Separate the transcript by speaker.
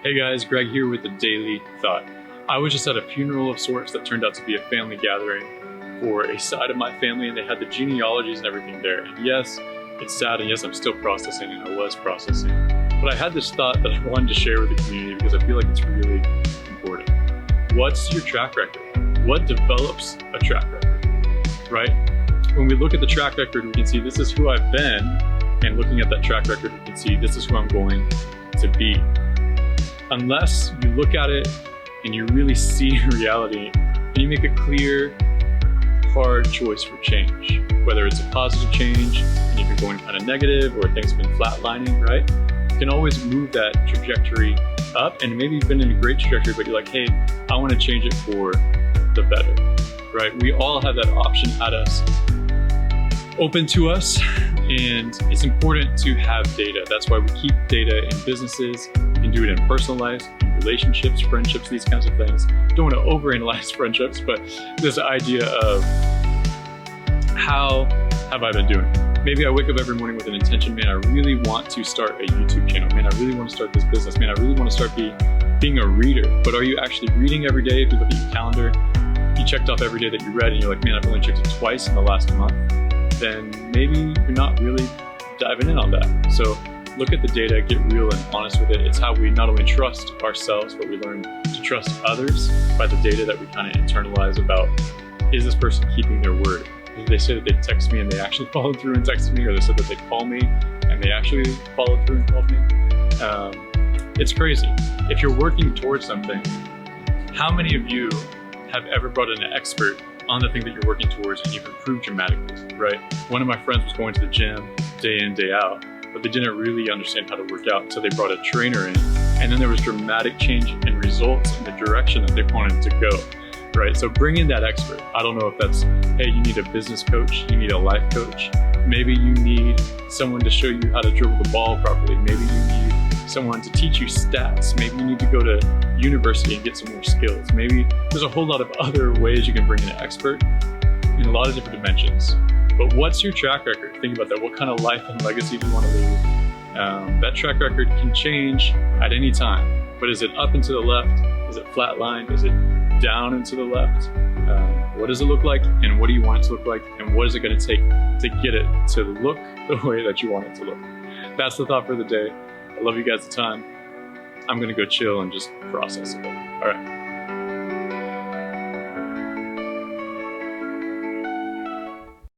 Speaker 1: Hey guys, Greg here with the Daily Thought. I was just at a funeral of sorts that turned out to be a family gathering for a side of my family, and they had the genealogies and everything there. And yes, it's sad, and yes, I'm still processing, and I was processing. But I had this thought that I wanted to share with the community because I feel like it's really important. What's your track record? What develops a track record, right? When we look at the track record, we can see this is who I've been, and looking at that track record, we can see this is who I'm going to be. Unless you look at it and you really see reality, and you make a clear, hard choice for change, whether it's a positive change and you've been going kind of negative, or things have been flatlining, right? You can always move that trajectory up, and maybe you've been in a great trajectory, but you're like, hey, I want to change it for the better, right? We all have that option at us, open to us, and it's important to have data. That's why we keep data in businesses. You can do it in personal life, in relationships, friendships, these kinds of things. Don't want to overanalyze friendships, but this idea of how have I been doing? Maybe I wake up every morning with an intention, man, I really want to start a YouTube channel. Man, I really want to start this business. Man, I really want to start being a reader. But are you actually reading every day? If you look at your calendar, you checked off every day that you read, and you're like, man, I've only checked it twice in the last month. Then maybe you're not really diving in on that. So look at the data, get real and honest with it. It's how we not only trust ourselves, but we learn to trust others by the data that we kind of internalize about, is this person keeping their word? Did they say that they'd text me and they actually followed through and texted me, or they said that they'd call me and they actually followed through and called me? It's crazy. If you're working towards something, how many of you have ever brought in an expert on the thing that you're working towards and you've improved dramatically, right? One of my friends was going to the gym day in, day out, but they didn't really understand how to work out until they brought a trainer in, and then there was dramatic change in results in the direction that they wanted to go, right? So bring in that expert. I don't know if that's, hey, you need a business coach, you need a life coach, maybe you need someone to show you how to dribble the ball properly, maybe you need someone to teach you stats, maybe you need to go to university and get some more skills. Maybe there's a whole lot of other ways you can bring in an expert in a lot of different dimensions. But what's your track record? Think about that. What kind of life and legacy do you want to leave? That track record can change at any time, but is it up and to the left? Is it flatlined? Is it down and to the left? What does it look like, and what do you want it to look like, and what is it going to take to get it to look the way that you want it to look? That's the thought for the day. I love you guys a ton. I'm going to go chill and just process it. All right.